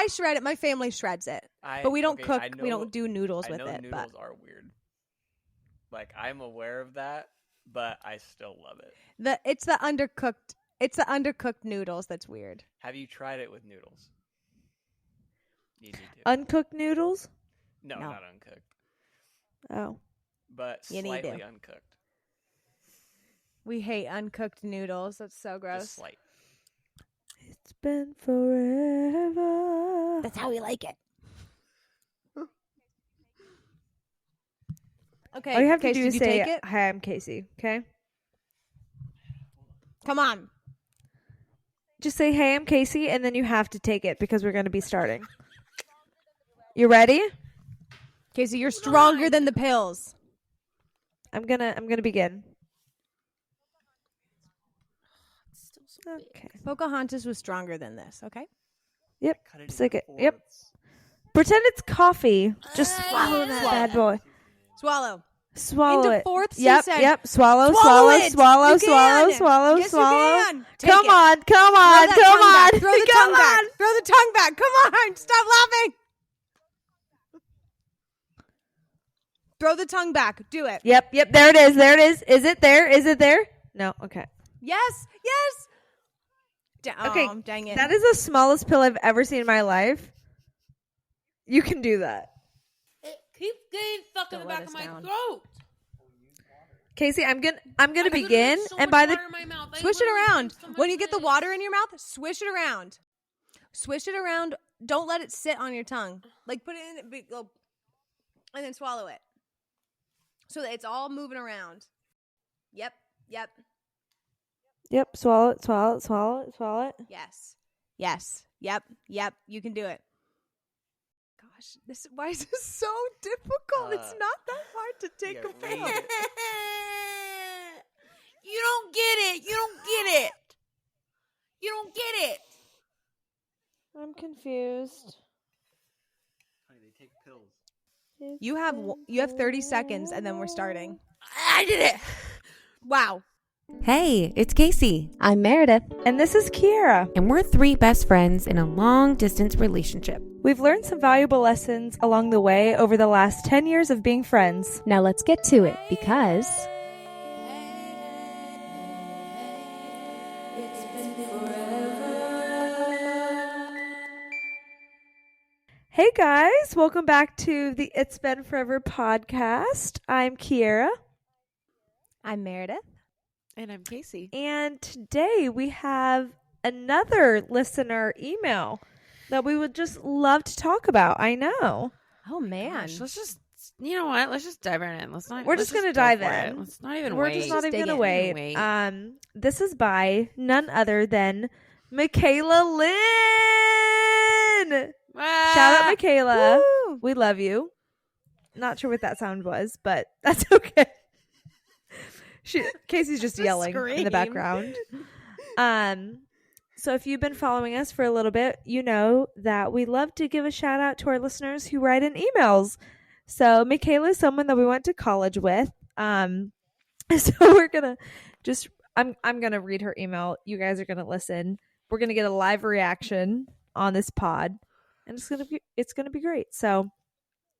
I shred it. My family shreds it. But we don't cook. We don't do noodles with it. I know noodles are weird. Like, I'm aware of that, but I still love it. It's the undercooked noodles that's weird. Have you tried it with noodles? You need to. Uncooked noodles? No, not uncooked. Oh. But slightly uncooked. We hate uncooked noodles. That's so gross. Just slight. It's been forever. That's how we like it. Okay. All you have to Casey, do is say, take it? "Hi, I'm Casey." Okay. Come on. Just say, "Hey, I'm Casey," and then you have to take it because we're going to be starting. You ready? Casey, you're stronger than the pills. I'm gonna begin. Okay. Pocahontas was stronger than this. Okay. Yep. Stick it. Yep. Pretend it's coffee. Just swallow that bad boy. Swallow. Swallow Into it. fourths, Yep. you said. Yep. Swallow. Swallow Swallow. it. Swallow. You Swallow. can. Swallow. Yes, you swallow. can. Take Come it. on. Come on. Throw Come on. Throw the tongue back. Throw the tongue back. Come on. Stop laughing. Throw the tongue back. Do it. Yep. Yep. There it is. There it is. Is it there? Is it there? No. Okay. Yes. Yes. Okay. Dang it. That is the smallest pill I've ever seen in my life. You can do that. It keeps getting stuck in the back of my throat. Casey, I'm gonna begin, and by the swish it around. When you get the water in your mouth, swish it around. Swish it around. Don't let it sit on your tongue. Like put it in, and then swallow it, so that it's all moving around. Yep. Yep. Yep. Swallow it. Swallow it. Swallow it. Swallow it. Yes. Yes. Yep. Yep. You can do it. Gosh, why is this so difficult? It's not that hard to take a pill. You don't get it. You don't get it. You don't get it. I'm confused. Honey, they take pills. You have 30 seconds, and then we're starting. I did it. Wow. Hey, it's Casey. I'm Meredith. And this is Kiara. And we're 3 best friends in a long-distance relationship. We've learned some valuable lessons along the way over the last 10 years of being friends. Now let's get to it, because... Hey guys, welcome back to the It's Been Forever podcast. I'm Kiara. I'm Meredith. And I'm Casey. And today we have another listener email that we would just love to talk about. I know. Oh, man. Gosh, let's just, you know what? Let's just dive right in. We're just going to dive in. Let's not even We're wait. just not even going to wait. Wait. This is by none other than Michaela Lynn. Shout out, Michaela. Woo! We love you. Not sure what that sound was, but that's okay. Casey's just yelling in the background. So if you've been following us for a little bit, you know that we love to give a shout out to our listeners who write in emails. So Michaela is someone that we went to college with. So we're gonna just I'm gonna read her email. You guys are gonna listen. We're gonna get a live reaction on this pod, and it's gonna be great. So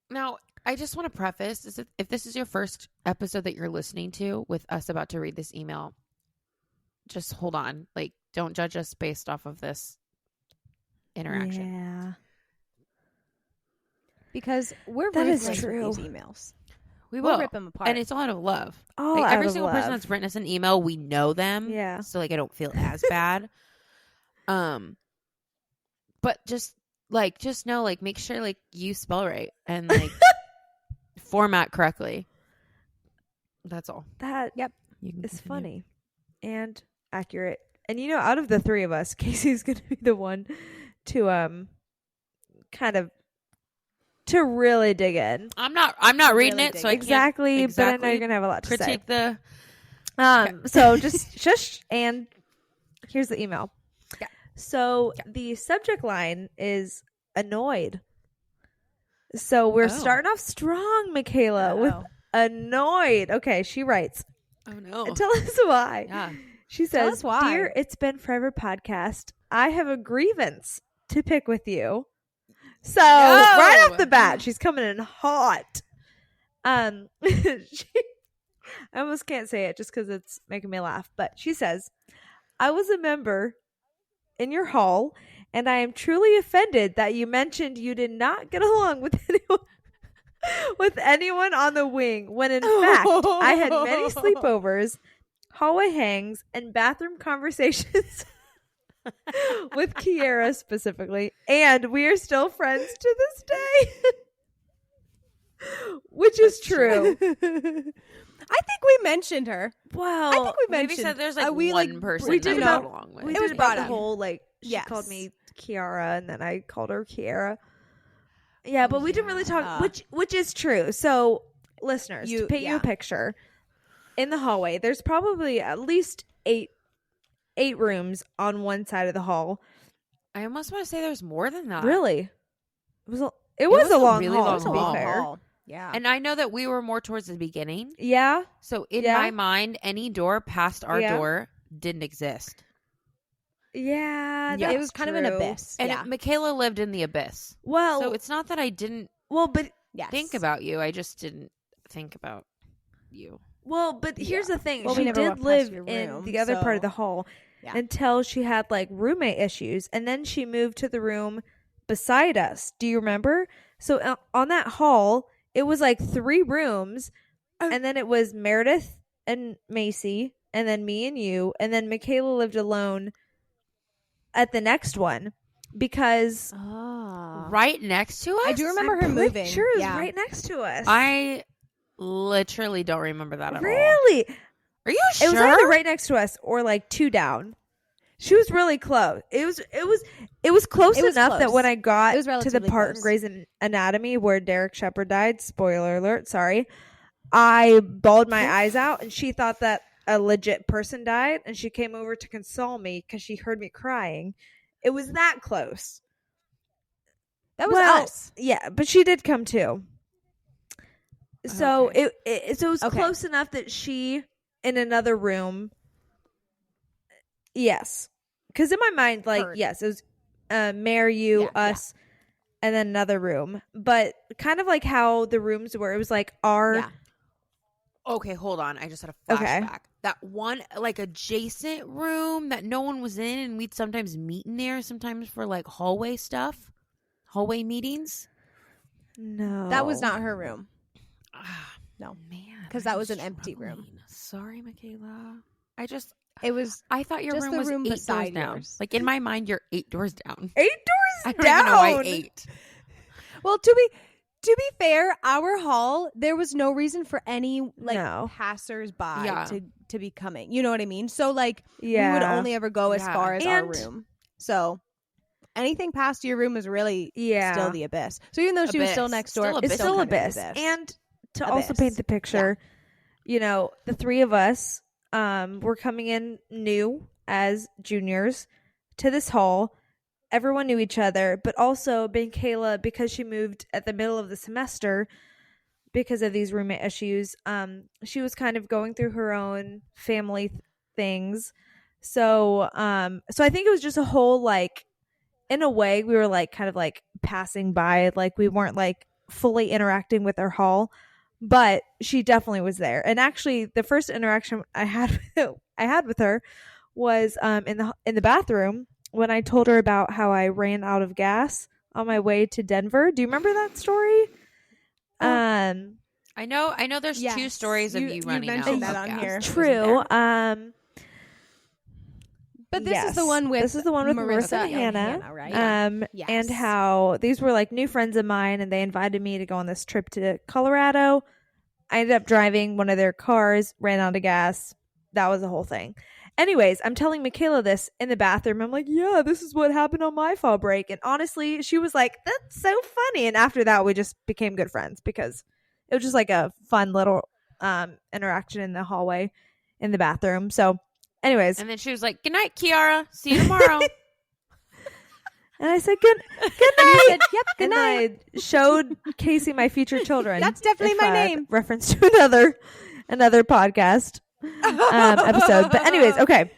Now, I just want to preface, if this is your first episode that you're listening to with us about to read this email, just hold on. Like, don't judge us based off of this interaction. yeah, Because we're That is ruthless with true. these emails. We We'll will. rip them apart. And it's all out of love. all Like, out every of single love. person that's written us an email, we know them. Yeah. So, like, I don't feel as bad. But just know, like, make sure, like, you spell right and, like, format correctly. That's all. That Yep. You can is continue. funny and accurate. And you know, out of the 3 of us, Casey's gonna be the one to kind of to really dig in. I'm not reading Really it, so I can't Exactly, but I know exactly you're gonna have a lot to say. critique the. So just shush, and here's the email. Yeah. So the subject line is annoyed. So we're starting off strong, Michaela, with annoyed. Okay, she writes. Oh no! Tell us why. Yeah. She Tell says, us why. "Dear It's Been Forever podcast, I have a grievance to pick with you." So right off the bat, she's coming in hot. I almost can't say it just because it's making me laugh. But she says, I was a member in your hall, and I am truly offended that you mentioned you did not get along with anyone on the wing, when in fact I had many sleepovers, hallway hangs, and bathroom conversations with Kiara specifically, and we are still friends to this day. Which is true. I think we mentioned her. Well, I think we Maybe mentioned. said there's like we, one person we that did we about- got along with. we It did was about brought the up. whole she Yes. called me Kiara, and then I called her Kiara. Yeah, but we didn't really talk, which is true. So, listeners, to paint you a picture, in the hallway, there's probably at least eight rooms on one side of the hall. I almost want to say there's more than that. Really, it was a long really hall. long To be hall. fair, Yeah. And I know that we were more towards the beginning. yeah, So in Yeah. my mind, any door past our Yeah. door didn't exist. yeah, Yeah, it was kind of an true. abyss. And yeah. Michaela lived in the abyss. Well, So it's not that I didn't but Yes. think about you. I just didn't think about you. but here's the thing: Well, we she never did walked past live your in room, the other part of so- the hall Yeah. until she had like roommate issues, and then she moved to the room beside us. Do you remember? So on that hall, it was like 3 rooms, and then it was Meredith and Macy, and then me and you, and then Michaela lived alone at the next one because Oh. Right next to us? I do remember her I'm pretty moving. sure it was Yeah. right next to us. I literally don't remember that at all. really? Are you It sure? was either right next to us or like 2 down. She was really close. It was close It was enough that close. when I got It was to the relatively part in close. Grey's Anatomy where Derek Shepard died, spoiler alert, sorry, I bawled my eyes out, and she thought that a legit person died, and she came over to console me because she heard me crying. It was that close. That was Well, us. Yeah, but she did come too. So Okay. it was Okay. close enough that she in another room. Yes, because in my mind, like Heard. yes, it was Mare, you, Yeah, yeah. us, and then another room. But kind of like how the rooms were, it was like our. Yeah. Okay, hold on. I just had a Okay. flashback. That one, like, adjacent room that no one was in, and we'd sometimes meet in there, sometimes for, like, hallway stuff, hallway meetings. No, That was not her room. Ah, No. man. 'Cause that I'm was an empty room. struggling. Sorry, Michaela. It was I thought your Just room the was room 8 doors beside down. yours. Like, in my mind, you're 8 doors down. 8 I doors don't down. even know why 8. well. To be fair, our hall there was no reason for any like No. passers-by Yeah. to be coming. You know what I mean? So like Yeah, we would only ever go as Yeah. far as our And- room. So anything past your room is really yeah. still the abyss. So even though she was still Abyss. next door, Still It's abyss. still kind of abyss. And to also Abyss. paint the picture, you know, the 3 of us were coming in new as juniors to this hall. Everyone knew each other, but also Michaela, because she moved at the middle of the semester because of these roommate issues, she was kind of going through her own family things. So I think it was just a whole, like, in a way, we were like kind of like passing by, like we weren't like fully interacting with her hall, but she definitely was there. And actually, the first interaction I had with her was in the bathroom when I told her about how I ran out of gas on my way to Denver. Do you remember that story? I know there's 2 Yes. stories of You- you you running out mentioned of that on gas. here. Wasn't True. there? But this is yes. the one with Marissa and Hannah. right? And Yes. how these were like new friends of mine, and they invited me to go on this trip to Colorado. I ended up driving one of their cars, ran out of gas. That was the whole thing. Anyways, I'm telling Michaela this in the bathroom. I'm like, yeah, this is what happened on my fall break. And honestly, she was like, that's so funny. And after that, we just became good friends because it was just like a fun little interaction in the hallway in the bathroom. So anyways, And then she was like, "Good night, Kiara. See you tomorrow." and I said, good And you said, "Yep, good and night." I showed Casey my future children. That's definitely If my I name. Reference to another podcast episode. But anyways, okay.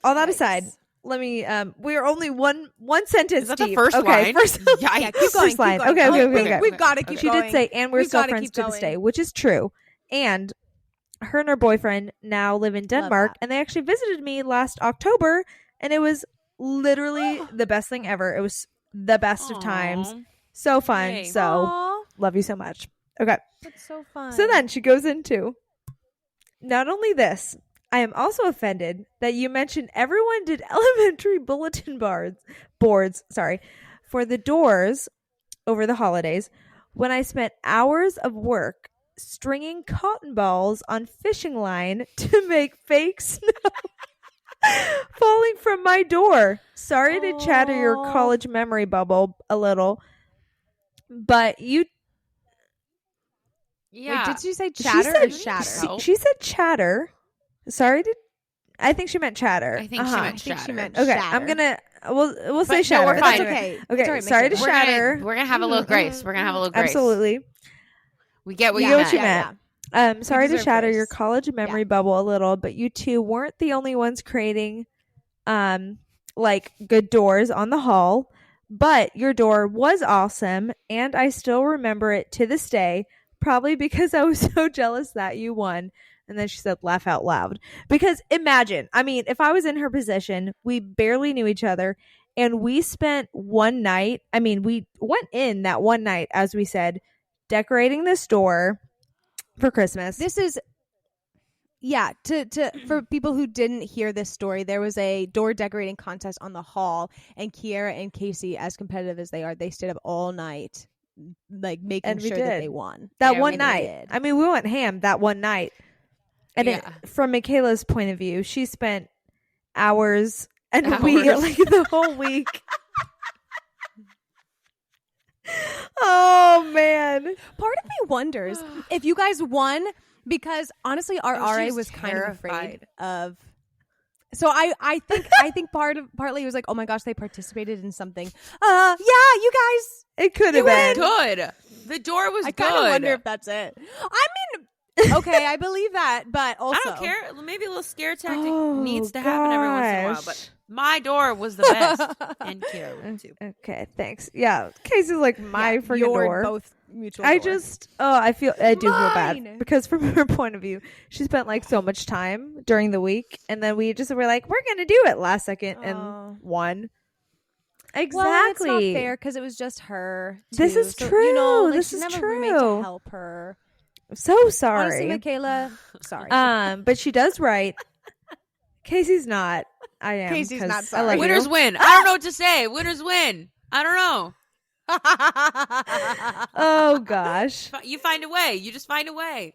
All that Nice. aside, let me. We're only one sentence Is that the deep. first okay, line? First, Yikes. Yeah, keep going. First line. Keep going. Okay, Oh, okay. We've got to keep She going. did say, and we're We've still gotta friends keep to this going. day, which is true. And her and her boyfriend now live in Denmark, that. and they actually visited me last October, and it was literally the best thing ever. It was the best of times. Aw. So fun. Yay. So Aw, love you so much. Okay. that's so fun. So then she goes into, not only this, I am also offended that you mentioned everyone did elementary bulletin boards, for the doors over the holidays when I spent hours of work stringing cotton balls on fishing line to make fake snow falling from my door. Sorry to chatter your Aw. college memory bubble a little, but you Yeah. Wait, did you say She chatter said- or shatter? No. She said chatter. Sorry to. I think she meant chatter. I think she Uh-huh. meant I think she shatter. meant Okay, shatter. I'm gonna. We'll say no, shatter. we're But fine. that's okay. Okay, It's all right, sorry to Michaela. shatter. We're gonna have a little grace. We're gonna have a little grace. Absolutely. We get what You you get meant. what you meant. Sorry to deserve shatter grace. your college memory bubble a little, but you two weren't the only ones creating, like good doors on the hall. But your door was awesome, and I still remember it to this day. Probably because I was so jealous that you won. And then she said, laugh out loud. Because imagine, I mean, if I was in her position, we barely knew each other. And we spent one night, I mean, we went in that one night, as we said, decorating this door for Christmas. This is to for people who didn't hear this story, there was a door decorating contest on the hall, and Kiara and Casey, as competitive as they are, they stayed up all night like making And we sure that did. they won. that Yeah, one we night. did. I mean, we went ham that one night. And Yeah. from Michaela's point of view, she spent hours and we Hours. like the whole week. Oh man. Part of me wonders if you guys won, because honestly our Oh, she RA was was kind of afraid terrified. of. So I think partly it was like, oh my gosh, they participated in something. Yeah, you guys. It could have been. Good. The door was I good. kind of wonder if that's it. I mean, okay, I believe that, but also I don't care. Maybe a little scare tactic Oh, needs to happen every once in a while. But gosh. my door was the best. And Kiara too. Okay, thanks. Yeah, Casey's like my Yeah, freaking your door. both mutual. I door. just, I do feel Mine. bad because from her point of view, she spent like so much time during the week, and then we just were like, we're gonna do it last second Oh. and won. Well, Exactly. it's not fair because it was just her. This too. is So, true. You know, like, This she's is never a roommate true. to help her. So sorry. Honestly, Michaela, sorry. But she does write. Casey's not. I am. Casey's 'cause not I sorry. love you. Winners win. I don't know what to say. Winners win. I don't know. Oh gosh. You find a way. You just find a way.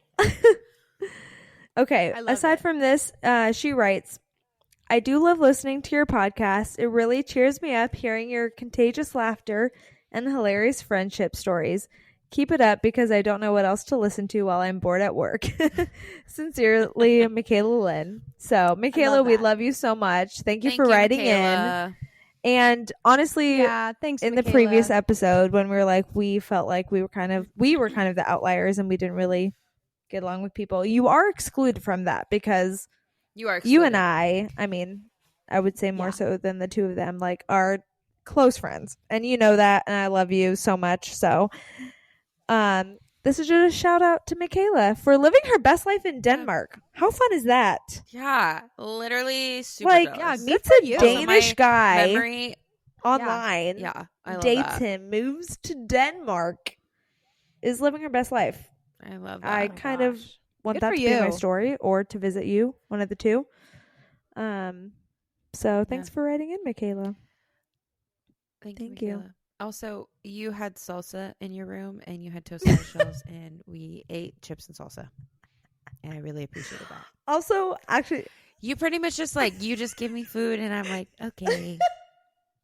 Okay. I love Aside it. from this, she writes, I do love listening to your podcast. It really cheers me up hearing your contagious laughter and hilarious friendship stories. Keep it up because I don't know what else to listen to while I'm bored at work. Sincerely, Michaela Lynn. So, Michaela, we that. love you so much. Thank you Thank for writing Michaela. in. And honestly, Yeah, thanks. in the Michaela. previous episode when we were like, we felt like we were kind of the outliers and we didn't really get along with people. You are excluded from that because You are you and excluded. I mean, I would say more Yeah. so than the two of them, like are close friends. And you know that, and I love you so much. So this is just a shout out to Michaela for living her best life in Denmark. How fun is that? Yeah, literally super Like, jealous. meets for a you. Danish Also, guy memory. online, Yeah, I love dates that. him, moves to Denmark, is living her best life. I love that. I kind of want Good that for to be my you. story or to visit you, one of the two. So thanks for writing in, Michaela. Thank you. Michaela. Also, you had salsa in your room and you had toasted shells and we ate chips and salsa. And I really appreciated that. Also, actually, You pretty much just like, you just give me food and I'm like, okay,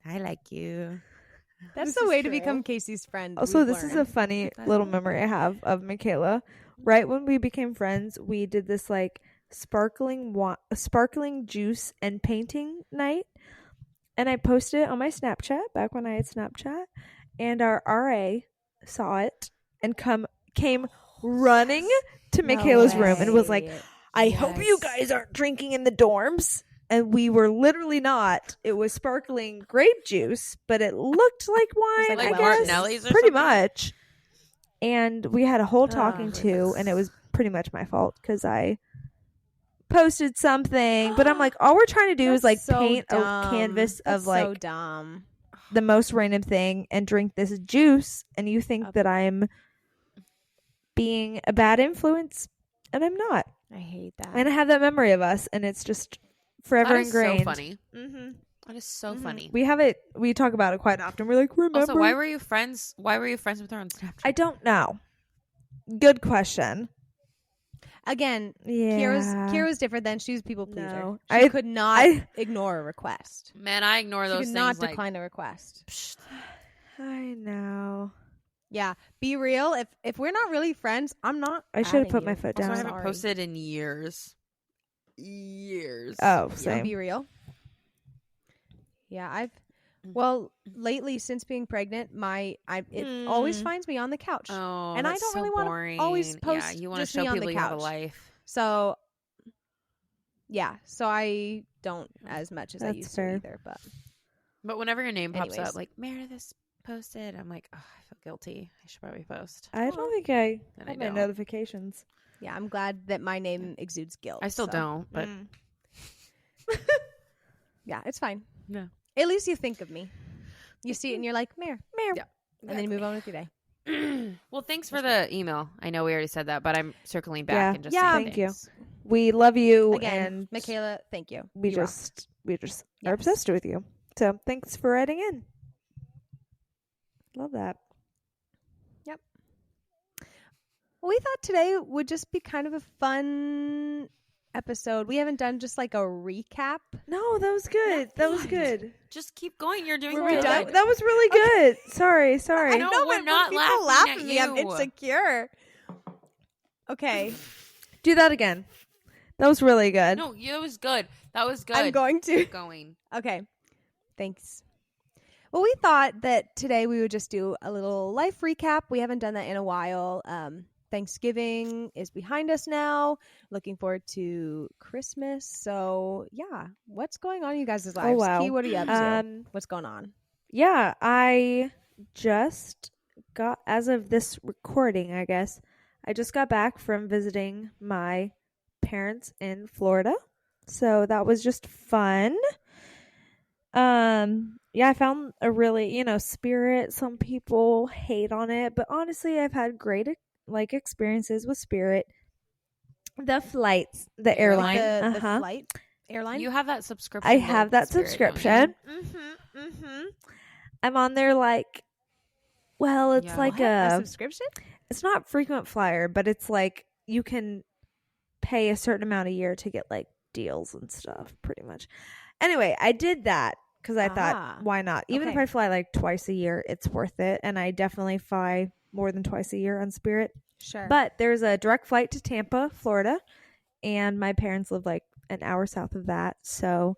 I like you. That's This the is way to true. become Casey's friend. also we've this is a learned. funny That's little right. memory I have of Michaela. Right when we became friends, we did this like sparkling juice and painting night. And I posted it on my Snapchat back when I had Snapchat, and our RA saw it and came running to No Michaela's room and was like, way. I hope you Yes. guys aren't drinking in the dorms. and we were literally not. It was sparkling grape juice, but it looked like wine, like I guess. Martinelli's or pretty something? much. And we had a whole talking to, goodness. and it was pretty much my fault because I posted something. But I'm like, all we're trying to do is like That's so paint a dumb. canvas of That's like so dumb. the most random thing and drink this juice, and you think that I'm being a bad influence, and I'm not. I hate that. And I have that memory of us, and it's just forever That is ingrained. so funny. Mm-hmm. That is so funny. We have it. We talk about it quite often. We're like, remember? Also, why were you friends? Why were you friends with her on Snapchat? I don't know. Good question. Again, Yeah. Kira's different than she was a people pleaser. No. She could not ignore a request. Man, I ignore She those could things. not like, decline a request. psh, I know. Yeah, be real. If we're not really friends, I'm not. I should have adding put you. my foot also, down. I haven't Sorry. posted in years. Years. Oh, Yeah, same. be real. Yeah, I've lately since being pregnant, it always finds me on the couch. Oh, And I that's don't so really wanna boring. always Yeah, post you want to just me show on the people you have a couch. life. So yeah, so I don't as much as I That's used fair. to either. But But whenever your name pops Anyways. up, like Meredith posted, I'm like, oh, I feel guilty. I should probably post. I don't think I And I have my don't. notifications. yeah, I'm glad that my name exudes guilt. I still so. don't, but Mm. Yeah, it's fine. No. At least you think of me. You see it and you're like, Mare. Yeah. And then you move on with your day. well, thanks for the email. I know we already said that, but I'm circling back Yeah. and just Yeah, saying thank you. thanks. We love you, Again, and Michaela, thank you. we You rock. just are Yes. obsessed with you. So thanks for writing in. Love that. Well, we thought today would just be kind of a fun episode. We haven't done just like a recap. No, that was good. That was Fine. good. Just keep going. You're doing Were we good. done? That was really good. Sorry. I know, we're but not people laughing laugh at me. I'm you. insecure. Okay, Do that again. That was really good. No, it was good. That was good. I'm going to. Keep going. Okay, thanks. Well, we thought that today we would just do a little life recap. We haven't done that in a while. Thanksgiving is behind us now. Looking forward to Christmas. So, yeah, what's going on in you guys' lives? wow. Key, what are you up to? What's going on? Yeah, I just got, as of this recording, I guess, I just got back from visiting my parents in Florida. So that was just fun. Yeah, I found a really, Spirit. Some people hate on it, but honestly, I've had great experiences with Spirit. The flights, the airline, The flight airline? You have that subscription. I with have that Spirit, don't you? subscription. I'm on there well, it's Yeah. like What? A a subscription? it's not frequent flyer, but it's like you can pay a certain amount a year to get like deals and stuff, pretty much. Anyway, I did that because I Ah. thought, why not? Even if Okay. I fly like twice a year, it's worth it. And I definitely fly more than twice a year on Spirit. Sure. But there's a direct flight to Tampa, Florida, and my parents live like an hour south of that. So,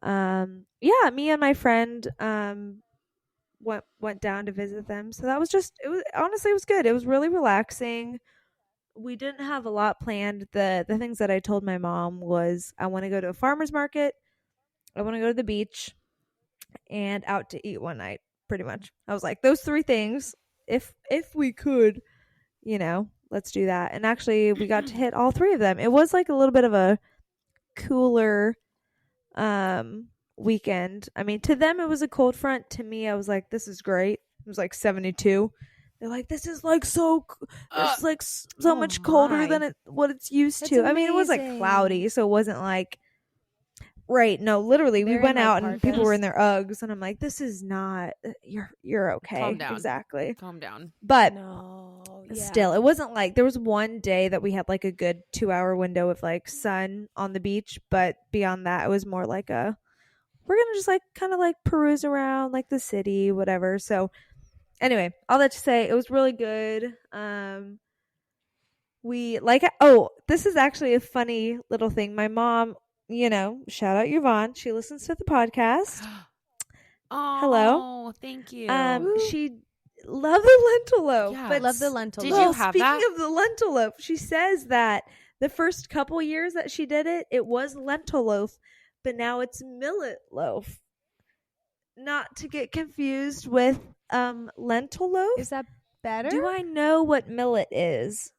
yeah, me and my friend went down to visit them. So that was honestly it was good. It was really relaxing. We didn't have a lot planned. The things that I told my mom was I want to go to a farmer's market, I want to go to the beach, and out to eat one night, pretty much. I was like, those three things, if we could, let's do that. And actually we got to hit all three of them. It was like a little bit of a cooler weekend. I mean, to them it was a cold front. To me, I was like, this is great. It was like 72. They're like, this is like so it's like so oh much colder my. than what it's used That's to. I mean, it was like amazing. cloudy, so it wasn't like no, literally we They're went in, like, out and people were parkas. in their Uggs, and I'm like, this is not you're okay. Calm down. Exactly. Calm down. But no. still, it wasn't like there was one day that we had like a good 2-hour window of like sun on the beach, but beyond that it was more like we're gonna just like kind of like peruse around like the city, whatever. So anyway, all that to say, it was really good. This is actually a funny little thing. My mom, shout out Yvonne, she listens to the podcast. Oh, Hello. Thank you. She loved the lentil loaf. Yeah. But Love the lentil. Did loaf. you well, have speaking that? of the lentil loaf, she says that the first couple years that she did it, it was lentil loaf, but now it's millet loaf. Not to get confused with lentil loaf. Is that better? Do I know what millet is?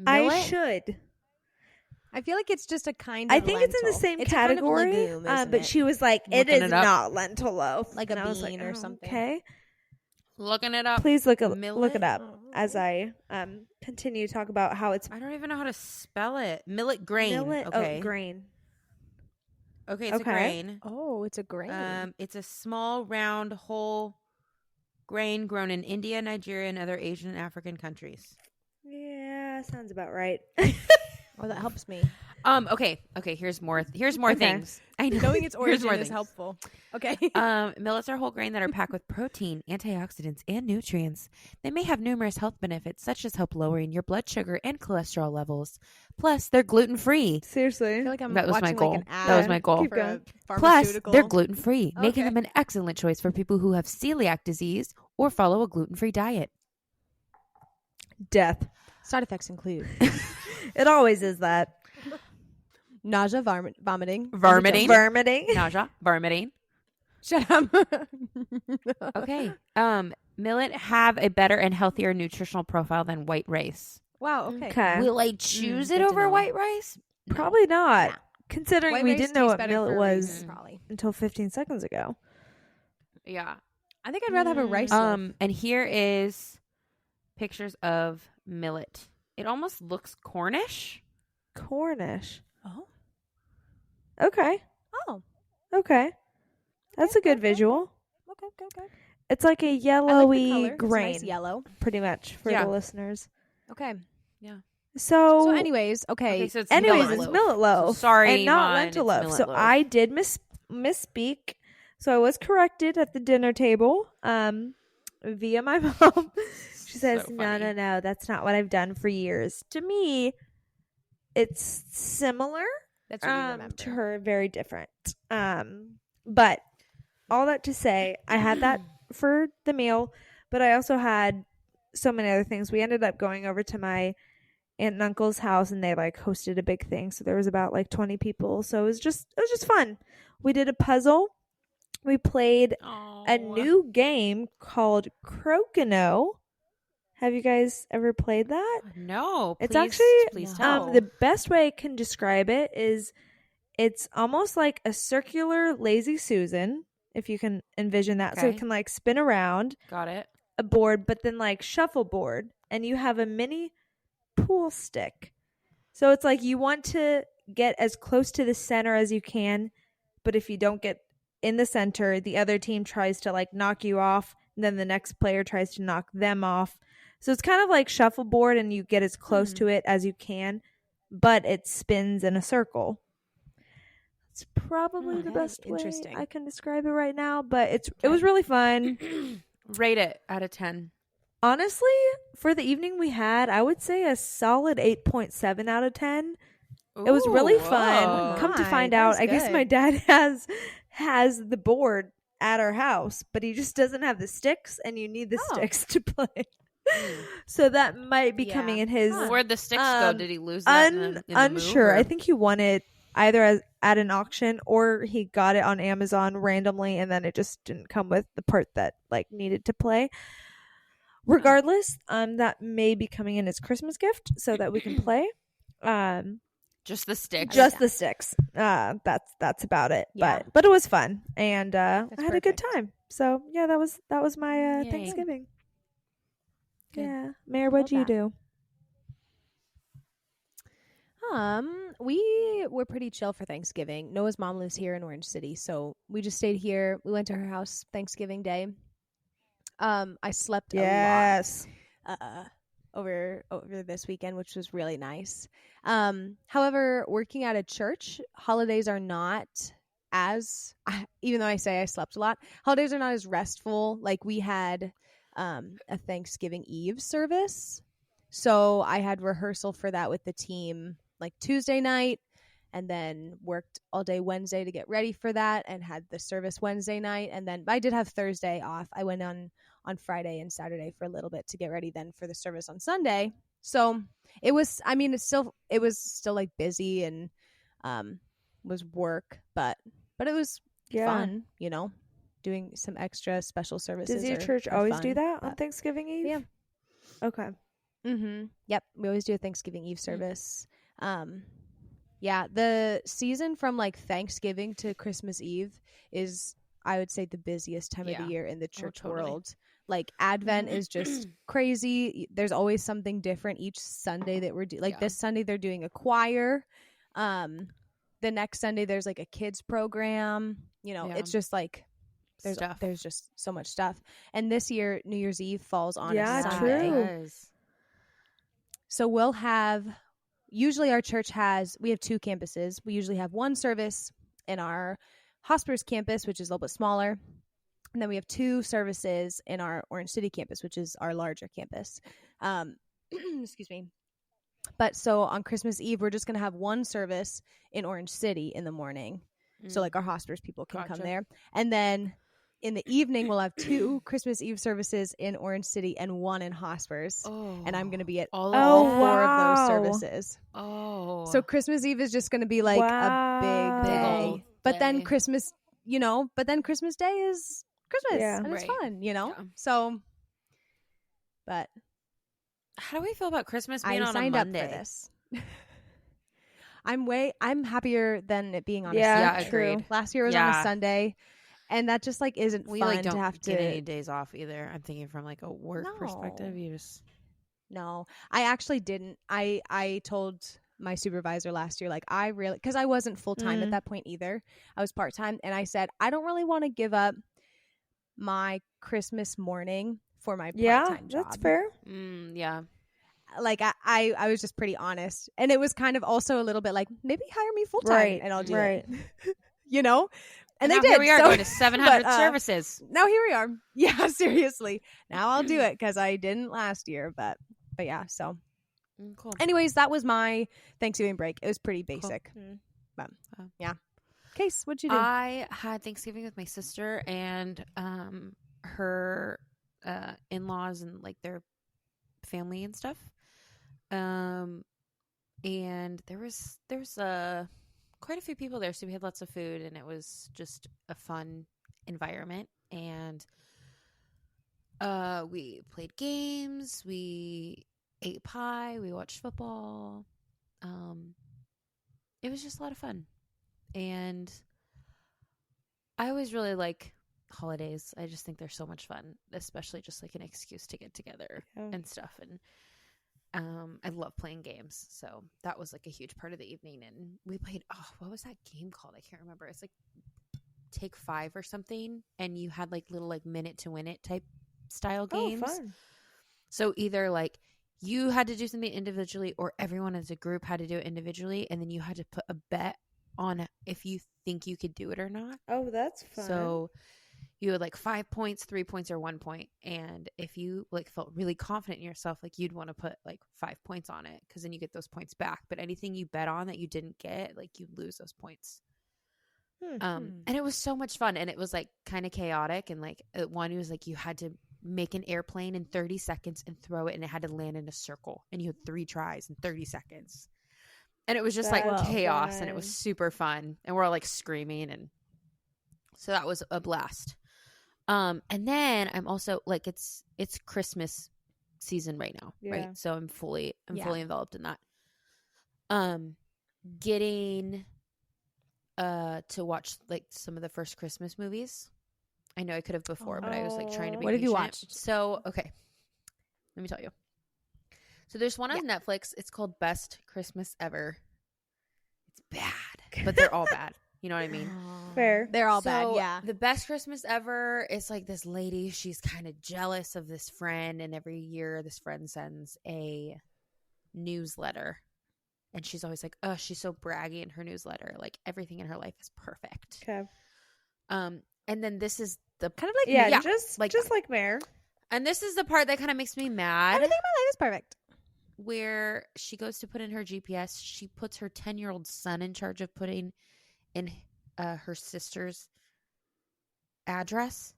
I Millet? should. I feel like it's just a kind of I think it's in the lentil. same It's a kind of category. legume, isn't But it? she was like, it Looking is it up. not lentil loaf. Like a And I was bean or "Oh, something." Okay. Looking it up. Please look it Millet? up as I continue to talk about how it's I don't even know how to spell it. Millet grain. millet. Okay. Oh, grain. Okay, it's Okay. a grain. Oh, it's a grain. It's a small, round, whole grain grown in India, Nigeria, and other Asian and African countries. Yeah, sounds about right. Oh, that helps me. Okay. Here's more Okay. things. I know. Knowing its Here's origin more is things. helpful. Okay. Millets are whole grain that are packed with protein, antioxidants, and nutrients. They may have numerous health benefits, such as help lowering your blood sugar and cholesterol levels. Plus, they're gluten-free. I Seriously. feel like I'm That was my watching goal. like an ad That was my goal. Keep for going. a Plus, pharmaceutical. they're gluten-free, making Okay. them an excellent choice for people who have celiac disease or follow a gluten-free diet. Death. Side effects include It always is that. nausea, vomiting, Vomiting. Vomiting. Nausea, vomiting. Shut up. Okay. Millet have a better and healthier nutritional profile than white rice. Wow. Okay. Okay. Will I choose good it to over know. white rice? No. Probably not. Nah. Considering White we rice didn't know tastes what better millet for a was reason, probably. until 15 seconds ago. Yeah. I think I'd rather have a rice. loaf. And here is pictures of millet. It almost looks Cornish. Cornish. Oh. Okay. Oh. Okay. That's a good visual. Okay. It's like a I like the yellowy color. It's grain, nice yellow. pretty much, for Yeah. the listeners. Okay. So, So, anyways, okay. so it's anyways, millet it's loaf. millet loaf. So sorry, and not Mon, lentil it's loaf. millet So loaf. I did misspeak. So I was corrected at the dinner table via my mom. She says, So no, funny. that's not what I've done for years. To me, it's similar. That's what you remember. To her, very different. But all that to say, I had that for the meal, but I also had so many other things. We ended up going over to my aunt and uncle's house, and they like hosted a big thing. So there was about like 20 people. So it was just fun. We did a puzzle. We played a new game called Crocono. Have you guys ever played that? No, It's please- actually please tell. the best way I can describe it is it's almost like a circular Lazy Susan, if you can envision that. So it Okay. can like spin around Got it. a board, but then like shuffleboard, and you have a mini pool stick. So it's like you want to get as close to the center as you can, but if you don't get in the center, the other team tries to like knock you off, and then the next player tries to knock them off. So it's kind of like shuffleboard, and you get as close to it as you can, but it spins in a circle. It's probably the Okay, best way interesting. I can describe it right now, but it was really fun. Rate it out of 10. Honestly, for the evening we had, I would say a solid 8.7 out of 10. It was really Ooh, fun. whoa. Come to My, find that out, was I guess good. my dad has the board at our house, but he just doesn't have the sticks, and you need the Oh. sticks to play. So that might be coming Yeah. in his Where'd the sticks go? Did he lose that in the unsure. move, or- I think he won it either at an auction, or he got it on Amazon randomly, and then it just didn't come with the part that like needed to play. Regardless, that may be coming in as Christmas gift so that we can play. just the sticks. Just the sticks. That's about it. Yeah. But it was fun, and I That's had a good perfect. time. So yeah, that was my Yay. Thanksgiving. Good. Yeah, Mayor, what'd you Love that. do? We were pretty chill for Thanksgiving. Noah's mom lives here in Orange City, so we just stayed here. We went to her house Thanksgiving Day. I slept Yes. a lot over this weekend, which was really nice. However, working at a church, holidays are not as even though I say I slept a lot, holidays are not as restful. Like we had a Thanksgiving Eve service. So I had rehearsal for that with the team like Tuesday night, and then worked all day Wednesday to get ready for that, and had the service Wednesday night. And then I did have Thursday off. I went on Friday and Saturday for a little bit to get ready then for the service on Sunday. So it was, I mean, it was still like busy and was work, but it was Yeah. fun, you know, doing some extra special services. Does your are- church are always fun, do that on but- Thanksgiving Eve? Yeah. Okay. Mm-hmm. Yep. We always do a Thanksgiving Eve service. Yeah, the season from like Thanksgiving to Christmas Eve is, I would say, the busiest time of Yeah. the year in the church totally. world. Like Advent is just crazy. There's always something different each Sunday that we're like Yeah. this Sunday they're doing a choir. The next Sunday there's like a kids program. You know, Yeah. it's just like Stuff. there's just so much stuff. And this year New Year's Eve falls on Yeah, a Sunday. true. Yes. So we'll have, usually our church we have 2 campuses. We usually have one service in our Hospers campus, which is a little bit smaller. And then we have 2 services in our Orange City campus, which is our larger campus. Excuse me. But so on Christmas Eve, we're just going to have one service in Orange City in the morning. So like our Hospers people can come Gotcha. there. And then in the evening, we'll have 2 Christmas Eve services in Orange City and 1 in Hospers. Oh. And I'm going to be at all all of that? 4 of those wow. services. Oh. So Christmas Eve is just going to be like a big Big day. old But then day. Christmas Day is Christmas Yeah. and it's Right. fun, you know? Yeah. So, but How do we feel about Christmas I being on a signed up Monday? for this. I'm happier than it being on Yeah, a Yeah, Sunday. true. agreed. Last year was on Yeah. a Sunday, and that just like isn't We fun like to don't have get to. any days off either. I'm thinking from like a work perspective. No. You just No, I actually didn't. I told my supervisor last year, like I really, because I wasn't full time at that point either. I was part time, and I said I don't really want to give up my Christmas morning for my Yeah, part-time job. that's fair. yeah. Like I was just pretty honest, and it was kind of also a little bit like maybe hire me full time Right, and I'll do right. it. You know, and they now did. Here we are so- going to 700 but, services. Now here we are. Yeah, seriously. Now I'll do it because I didn't last year, but yeah. So, Cool. anyways, that was my Thanksgiving break. It was pretty basic. Mm. But Wow. yeah. Case, what'd you do? I had Thanksgiving with my sister and her in-laws and like their family and stuff. And there was quite a few people there, so we had lots of food, and it was just a fun environment. And we played games, we ate pie, we watched football. It was just a lot of fun. And I always really like holidays. I just think they're so much fun, especially just like an excuse to get together Yeah. and stuff. And I love playing games. So that was like a huge part of the evening. And we played, what was that game called? I can't remember. It's like Take 5 or something. And you had like little like minute to win it type style games. Oh, fun. So either like you had to do something individually or everyone as a group had to do it individually. And then you had to put a bet on if you think you could do it or not. Oh, that's fun. So you had like 5 points, 3 points, or 1 point. And if you like felt really confident in yourself, like you'd want to put like 5 points on it because then you get those points back. But anything you bet on that you didn't get, like you lose those points. And it was so much fun. And it was like kind of chaotic. And like one was like you had to make an airplane in 30 seconds and throw it, and it had to land in a circle. And you had 3 tries in 30 seconds. And it was just like That's chaos, and it was fun. super fun. And we're all like screaming, and so that was a blast. And then I'm also like it's Christmas season right now, Yeah. right? So I'm fully Yeah. enveloped in that. Getting to watch like some of the first Christmas movies. I know I could have before, but I was like trying to Aw. be What have you patient. watched? So, okay. Let me tell you. So there's one on Netflix. It's called Best Christmas Ever. It's bad, but they're all bad. You know what I mean? Fair. They're all bad, So, yeah. The best Christmas ever. It's like this lady. She's kind of jealous of this friend, and every year this friend sends a newsletter, and she's always like, "Oh, she's so braggy in her newsletter. Like everything in her life is perfect." Okay. And then this is the Kind of like Yeah, me. Yeah, just like like Mare. and this is the part that kind of makes me mad. Everything in my life is perfect. Where she goes to put in her GPS, she puts her 10-year-old son in charge of putting in her sister's address.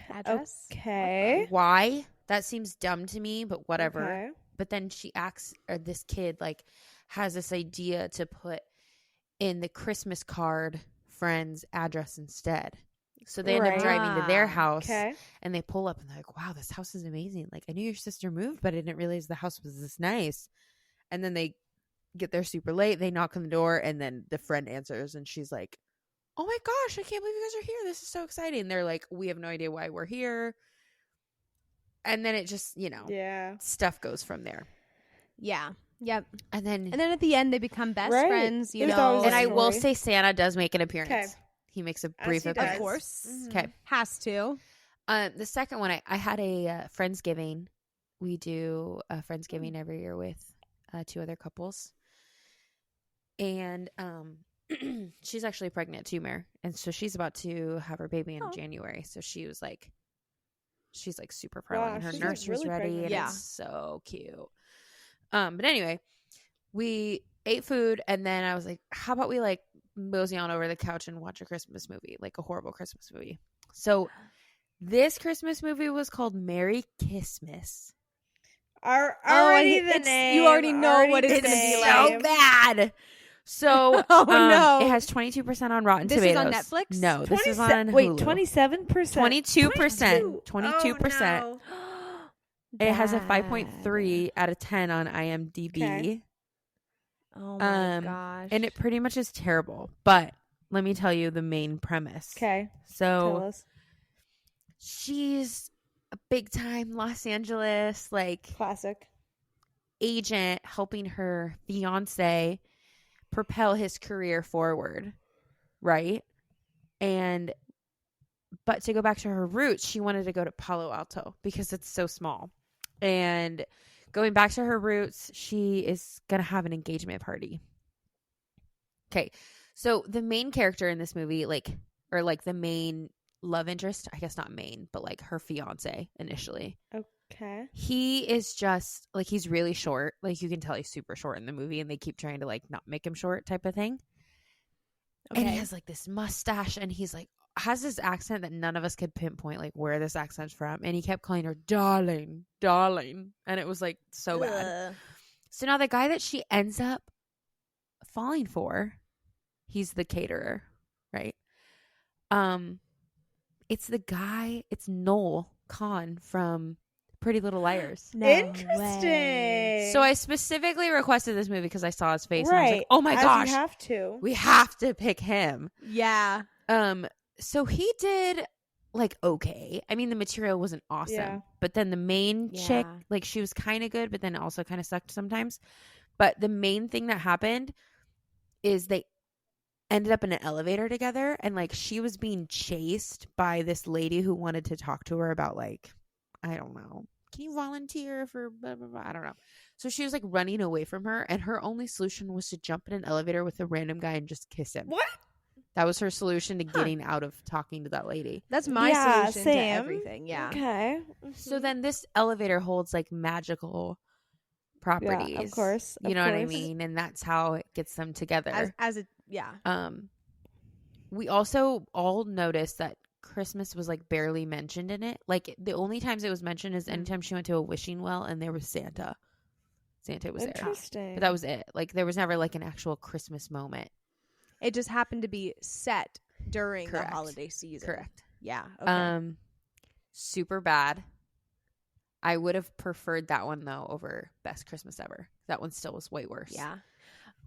Address. Okay. Why? That seems dumb to me, but whatever. Okay. But then she acts, or this kid like has this idea to put in the Christmas card friend's address instead. So they end up Right. driving to their Ah, house Okay. and they pull up and they're like, wow, this house is amazing. Like, I knew your sister moved, but I didn't realize the house was this nice. And then they get there super late. They knock on the door and then the friend answers and she's like, oh my gosh, I can't believe you guys are here. This is so exciting. They're like, we have no idea why we're here. And then it just, Yeah. stuff goes from there. Yeah. Yep. And then at the end, they become best Right. friends. You There's know, always and I will story. say Santa does make an appearance. Okay. He makes a As brief he appearance. does. of course, Mhm. Okay. has to. The second one, I had a Friendsgiving. We do a Friendsgiving every year with 2 other couples. And she's actually pregnant too, Mare. And so she's about to have her baby in January. So she's like super proud. Wow, And her she's, nurse like, was really ready. pregnant. And Yeah. it's so cute. But anyway, we ate food. And then I was like, how about we like mosey on over the couch and watch a Christmas movie, like a horrible Christmas movie. So this Christmas movie was called Merry Kissmas. Already the it's- name. you already know what it's the gonna be name. like. So bad. So Oh, no. it has 22% on Rotten This is Tomatoes. on Netflix? No, this is 27 on Wait, Hulu. 27%. 22%. 22%. Oh, It has a Bad. 5.3 out of 10 on IMDb. Okay. Oh my Um, gosh! And it pretty much is terrible. But let me tell you the main premise. Okay. So Tell us. she's a big time Los Angeles Classic. agent helping her fiance propel his career forward, right? But to go back to her roots, she wanted to go to Palo Alto because it's so small. And going back to her roots, she is going to have an engagement party. Okay. So the main character in this movie, the main love interest, I guess not main, but like her fiance initially. Okay. He is just he's really short. Like you can tell he's super short in the movie and they keep trying to not make him short type of thing. Okay. And he has this mustache and he's has this accent that none of us could pinpoint where this accent's from. And he kept calling her darling, darling. And it was so bad. Ugh. So now the guy that she ends up falling for, he's the caterer, right? It's Noel Kahn from Pretty Little Liars. No Interesting. way. So I specifically requested this movie because I saw his face and I was Right. like, oh my As gosh, You have to. we have to pick him. Yeah. So he did okay. I mean, the material wasn't awesome, Yeah. but then the main chick, Yeah. she was kind of good, but then also kind of sucked sometimes. But the main thing that happened is they ended up in an elevator together and she was being chased by this lady who wanted to talk to her about I don't know, can you volunteer for blah, blah, blah? I don't know. So she was running away from her and her only solution was to jump in an elevator with a random guy and just kiss him. What? That was her solution to getting out of talking to that lady. That's my Yeah, solution to same. everything. Yeah. Okay. So then this elevator holds magical properties. Yeah, of course. You of know what I course. mean? And that's how it gets them together. As a yeah. We also all noticed that Christmas was barely mentioned in it. The only times it was mentioned is anytime she went to a wishing well and there was Santa. Santa was there. Interesting. But that was it. There was never an actual Christmas moment. It just happened to be set during Correct. the holiday season. Correct. Yeah. Okay. Super bad. I would have preferred that one though over Best Christmas Ever. That one still was way worse. Yeah.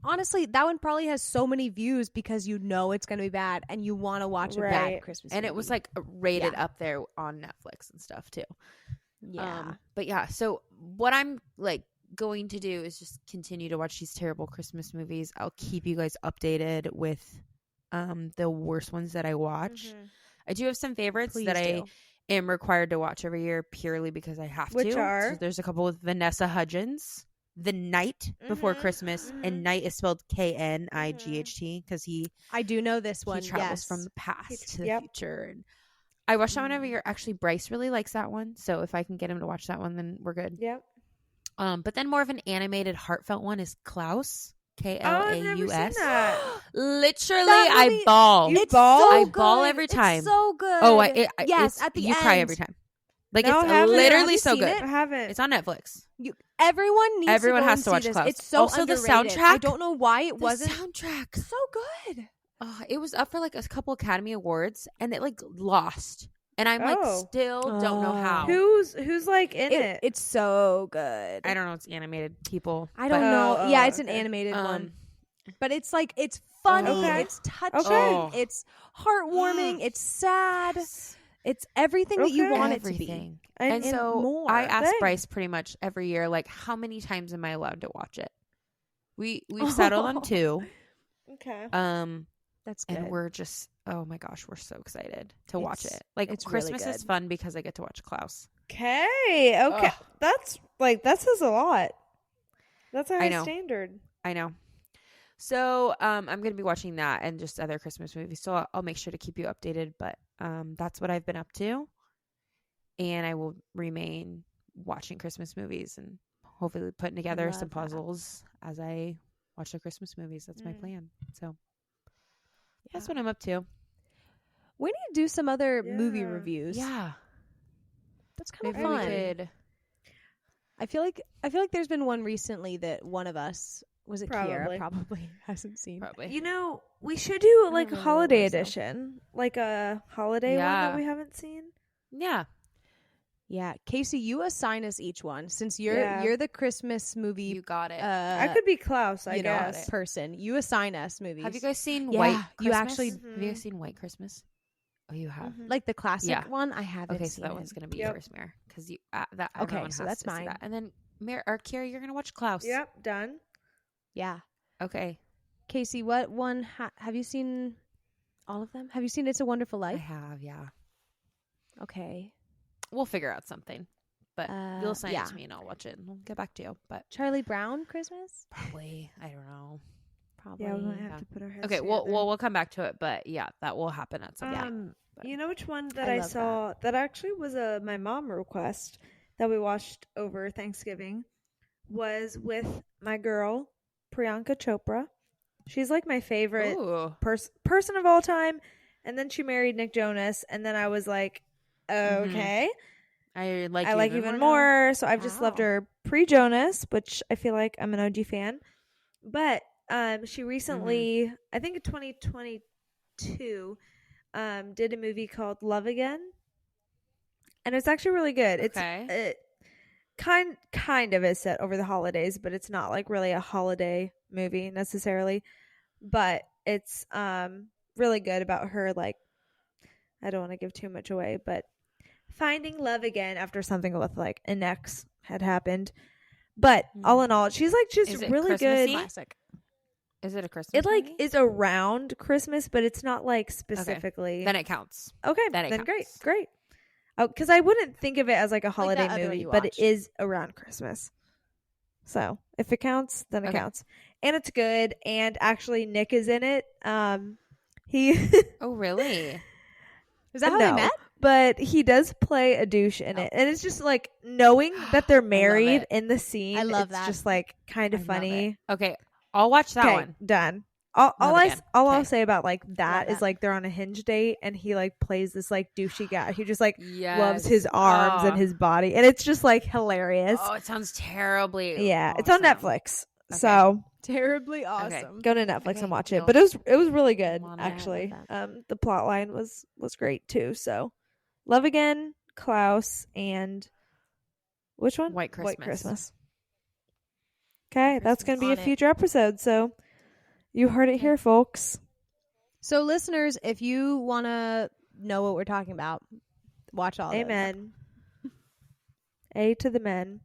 Honestly, that one probably has so many views because you know it's going to be bad and you want to watch a Right. bad Christmas And movie. it was rated up there on Netflix and stuff too. yeah. But yeah, so what I'm going to do is just continue to watch these terrible Christmas movies. I'll keep you guys updated with the worst ones that I watch. Mhm. I do have some favorites Please that I do. am required to watch every year purely because I have Which to. are? So there's a couple with Vanessa Hudgens, The Night Before Mhm, Christmas, mhm. and Night is spelled Knight because he I do know this one. travels yes. from the past to the Yep. future. And I watch that one every year. Actually, Bryce really likes that one, so if I can get him to watch that one, then we're good. Yep. But then more of an animated, heartfelt one is Klaus. Oh, I've never seen Klaus. that. Literally, That I movie- bawl. You It's bawl? so I good. bawl every time. It's so good. Oh, yes, at at the you end. cry every time. Like No, I it's haven't. literally Have you so seen good. it? I haven't. It's on Netflix. Everyone Everyone to go has and to see watch this. Klaus. It's so Also, the underrated. soundtrack. I don't know why it The wasn't soundtrack. so good. It was up for like a couple Academy Awards, and it like lost. And I'm like, Oh. still don't know how. Who's like in it? It's so good. I don't know. It's animated people. I don't but, know. Oh, Yeah, it's an okay. animated one. Um, But it's like it's funny, Okay. it's touching, Okay. it's heartwarming, it's sad. It's everything that you Okay. want it to be. everything. And- And and so more. I ask Thanks. Bryce pretty much every year, like, how many times am I allowed to watch it? We've settled on 2. Okay. That's good. And we're just, oh my gosh, we're so excited to watch It's- it. Like, it's really Christmas is good. fun because I get to watch Klaus. Okay. Ugh. That's like that says a lot. That's a I high know. standard. I know. So I'm going to be watching that and just other Christmas movies. So I'll make sure to keep you updated. But that's what I've been up to. And I will remain watching Christmas movies and hopefully putting together love some that. puzzles as I watch the Christmas movies. That's my plan. So that's Yeah. what I'm up to. We need to do some other movie Yeah. reviews. Yeah. That's kind of Maybe we fun. could. I feel like there's been one recently that one of us was it Probably. Kiara probably hasn't seen. Probably. You know, we should do like a remember holiday what it was, though. edition, like a holiday one Yeah. that we haven't seen. Yeah. Yeah, Casey, you assign us each one since you're Yeah. you're the Christmas movie. You got it. I could be Klaus, I you know, guess. person. You assign us movies. Have you guys seen Yeah, White Christmas? you actually- Have you guys seen White Christmas? Oh, you have. Mhm. like the classic Yeah. one? I haven't. Okay, so seen that it. one's gonna be Yep. yours, Mare, because you that Okay, everyone so has that's to see mine. that. And then Mare or Kiara, you're gonna watch Klaus. Yep, done. Yeah, Okay, Casey, what one have you seen? All of them? Have you seen It's a Wonderful I Life? have. Yeah, Okay. we'll figure out something, but you'll send yeah. it to me and I'll watch it and we'll get back to you. But Charlie Brown Christmas? probably, I don't know. Probably. Yeah, we might Yeah. have to put our heads Okay, together. we'll come back to it. But yeah, that will happen at some point. but- You know which one that I I love saw that actually was my mom request that we watched over Thanksgiving was with my girl Priyanka Chopra. She's like my favorite Ooh, person of all time, and then she married Nick Jonas, and then I was like, okay, I like. I you like even now. more. So I've just loved Wow. her pre Jonas, which I feel like I'm an OG fan. But she recently, Mm-hmm. I think in 2022, did a movie called Love Again, and it's actually really good. Okay. It's kind of is set over the holidays, but it's not like really a holiday movie necessarily. But it's really good about her, like, I don't want to give too much away, but finding love again after something with like an ex had happened. But all in all, she's like just Is it really good. Christmassy? Classic. Is it a Christmas? It like movie? is around Christmas, but it's not like specifically. Then it counts. Okay, then it then great, counts. great. Oh, because I wouldn't think of it as like a holiday that other one movie, you but it watched. is around Christmas. So if it counts, then it Okay. counts, and it's good. And actually, Nick is in it. He Oh, really? Is that how they No. met? but he does play a douche in it, and it's just like knowing that they're married it. in the scene. I love it's that. just like kind I of love funny. it. Okay, I'll watch that Okay, one. done. All Love Again. I'll Okay. say about like that is that. like they're on a hinge date, and he like plays this like douchey guy who just like Yes. loves his arms and his body, and it's just like hilarious. Oh, it sounds terribly. Yeah, it's on awesome. Netflix, Okay. so Terribly awesome. go to Netflix Okay, and watch deal. it. But it was really good I'm on it. actually. I love The plot line was great too. So, Love Again, Klaus, and which one? White Christmas. Okay, that's Christmas. gonna be On a it. future episode. So, you heard it here, folks. So, listeners, if you want to know what we're talking about, watch all. those. Amen. A to the men.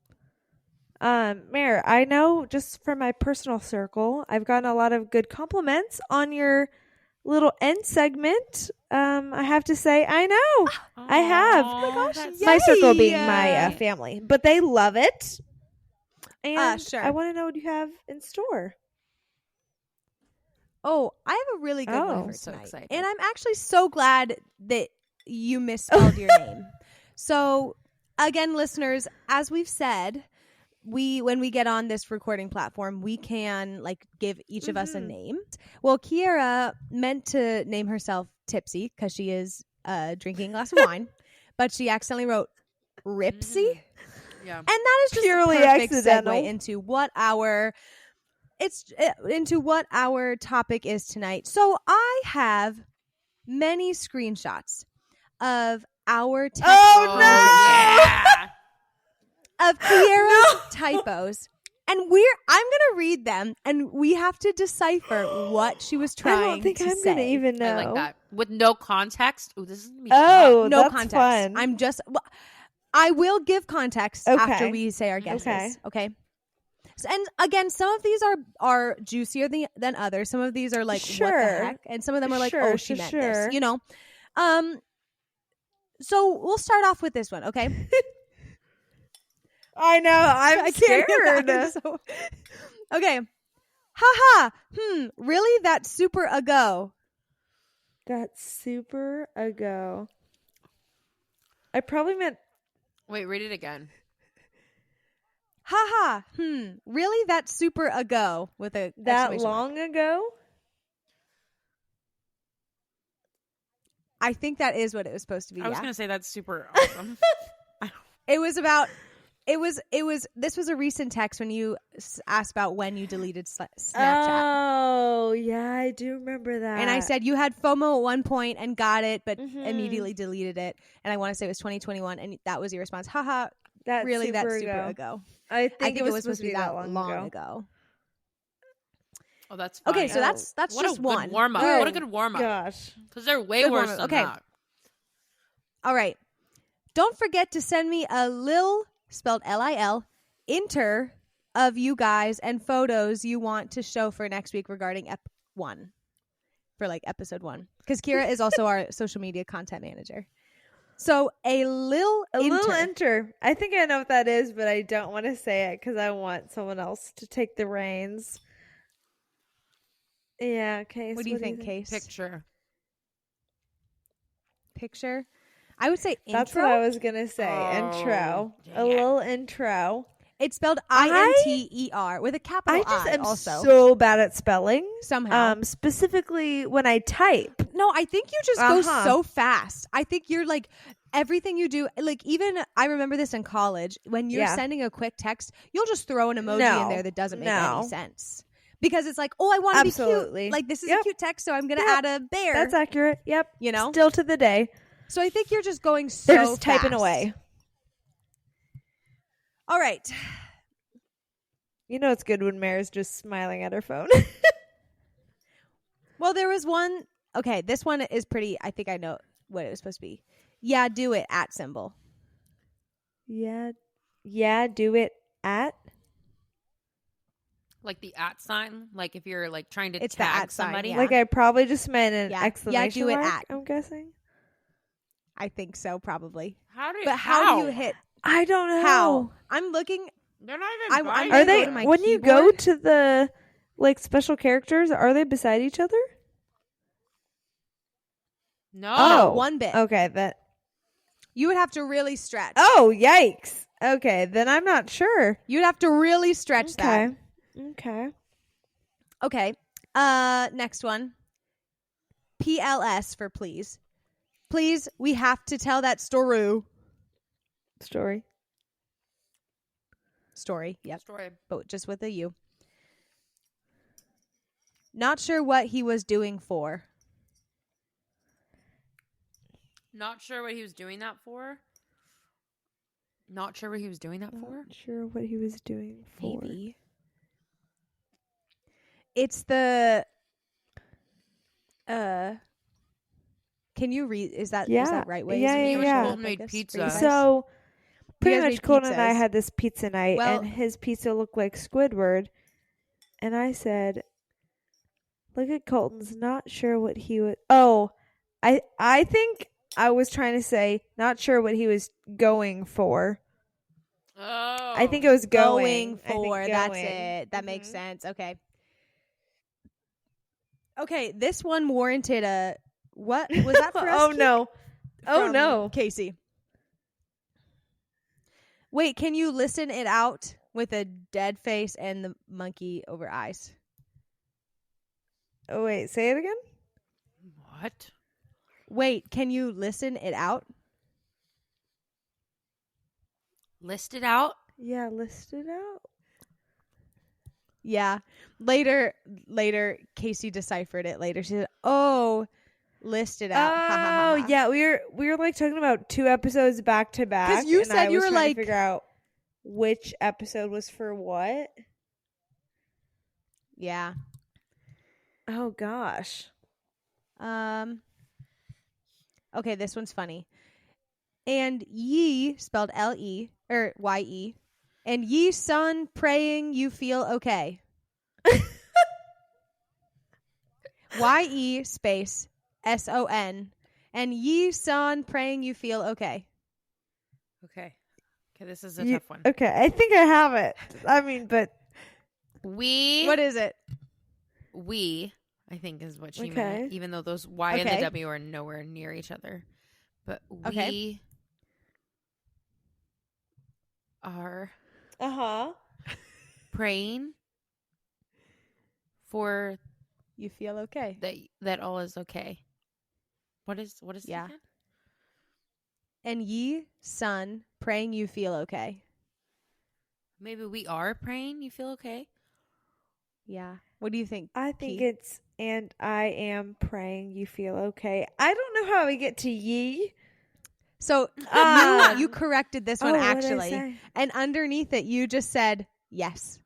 Mayor, I know just from my personal circle, I've gotten a lot of good compliments on your little end segment. I have to say, I know I have. Oh my gosh, that's my circle being Yay! my family, but they love it. And Sure. I want to know what you have in store. Oh, I have a really good Oh, one for so tonight, excited. and I'm actually so glad that you misspelled your name. So, again, listeners, as we've said, when we get on this recording platform, we can like give each of us a Mhm. name. Well, Kiara meant to name herself Tipsy because she is drinking a glass of wine, but she accidentally wrote Ripsy. Yeah. And that is just Purely a perfect accidental. segue into what our topic is tonight. So I have many screenshots of our text yeah. of Kiara's typos. And I'm gonna read them, and we have to decipher what she was I trying don't think to I'm say. gonna even know. I like that. With no context. Ooh, this is gonna be Oh, tough. No that's context. fun. I'm just. I will give context Okay. after we say our guesses. Okay. Okay. So, and again, some of these are juicier than others. Some of these are like what Sure. the heck, and some of them are like, Sure, oh, she meant sure. this. You know. So we'll start off with this one. Okay. I know. I'm I can't scared. get that. Okay. Haha. Really? That's super a go. That's super a go. I probably meant Wait, read it again. Haha. Really? That's super a go with a that exclamation mark. long ago. I think that is what it was supposed to be. I was Yeah. gonna say that's super awesome. It was about. It was. This was a recent text when you asked about when you deleted Snapchat. Oh, yeah, I do remember that. And I said you had FOMO at one point and got it, but Mhm. immediately deleted it. And I want to say it was 2021, and that was your response. Haha. that's Really? That's super super ago. ago. I think it was supposed to be that long ago. Oh, that's fine. Okay, so Oh. that's what just a one. good warm up. Oh, What a good warm up. Gosh. Because they're way Good worse warm-up. than Okay. that. All right. Don't forget to send me a lil, spelled Lil, inter of you guys and photos you want to show for next week regarding ep 1. For like episode 1. Because Kira is also our social media content manager. So a little enter. I think I know what that is, but I don't want to say it because I want someone else to take the reins. Yeah, Case. What do you think, Case? Picture. Picture? I would say intro. That's what I was gonna say. Intro. dang A it. little intro. It's spelled I- INTER with a capital I just I am also. so bad at spelling. Somehow. Specifically when I type. No, I think you just go Uh-huh. so fast. I think you're like everything you do. Like even I remember this in college when you're Yeah. sending a quick text, you'll just throw an emoji in No. there that doesn't make No. any sense because it's like, oh, I want to be Absolutely. cute. Like this is Yep. a cute text, so I'm gonna Yep. add a bear. That's accurate. Yep. You know? Still to the day. So I think you're just going so They're just typing fast. away. All right. You know it's good when Mare's just smiling at her phone. Well, there was one. Okay, this one is pretty. I think I know what it was supposed to be. Yeah, do it at symbol. Yeah. Yeah, do it at. Like the at sign. Like if you're like trying to It's the tag at sign, somebody. yeah. Like I probably just meant an Yeah. exclamation do it mark, at. I'm guessing. I think so, probably. But How do you hit? I don't know. How? I'm looking. They're not I- even. I'm Are gonna they go to my when you go keyboard. to the like special characters, are they beside each other? No. Oh. One bit. Okay, that. You would have to really stretch. Oh, yikes. Okay, then I'm not sure. You'd have to really stretch Okay. that. Okay. Okay. Next one. PLS for please. Please, we have to tell that story. Story. Story. Yep. Story. But just with a U. Not sure what he was doing for. Not sure what he was doing that for. Not sure what he was doing that for. Not sure what he was doing for. Maybe. It's the can you read is that Yeah. right way? Yeah, Is it yeah, He yeah. was homemade Focus for pizza. you guys? So, pretty guys much made Colton and I pizzas. had this pizza night, Well- and his pizza looked like Squidward. And I said, look at Colton's, not sure what he was... Oh, I think I was trying to say, not sure what he was going for. Oh. I think it was going I think for. That's going. it. That makes Mhm. sense. Okay. Okay, this one warranted a what was that for us? Oh, Keith? no. Oh, From no. Casey. Wait, can you listen it out with a dead face and the monkey over eyes? Oh, wait, say it again? What? Wait, can you listen it out? List it out. Yeah, list it out. Yeah. Later, Casey deciphered it later. She said, "Oh, list it out." Ha, ha, ha, Oh, ha. yeah. We were like talking about 2 episodes back to back. 'Cause you and said I you was were trying to like- figure out which episode was for what. Yeah. Oh gosh. Okay, this one's funny. And ye, spelled L-E, or Y-E, and ye son praying you feel okay. Y-E space S-O-N, and ye son praying you feel okay. Okay. Okay, this is a You- tough one. Okay, I think I have it. I mean, but What is it? We, I think, is what she Okay. meant, even though those Y and Okay. the W are nowhere near each other. But we Okay. are praying for You feel okay. that all is okay. What is it Yeah. again? And ye son praying you feel okay. Maybe we are praying. You feel okay? Yeah. What do you think? I think Key? it's and I am praying you feel okay. I don't know how we get to ye. So Um, you corrected this one Oh, what did I actually. say? And underneath it, you just said yes.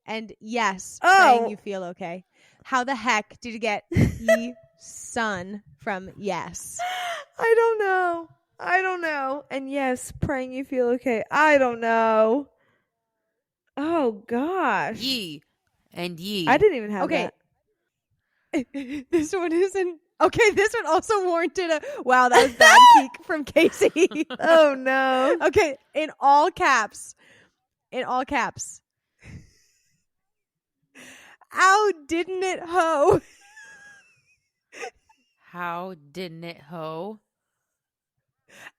And yes, Oh. praying you feel okay. How the heck did you get ye son from yes? I don't know. And yes, praying you feel okay. I don't know. Oh gosh. Ye and ye. I didn't even have Okay. that. This one isn't. Okay, this one also warranted a. Wow, that was bad geek from Casey. Oh no. Okay, in all caps. In all caps. Ow, didn't it ho? How didn't it ho?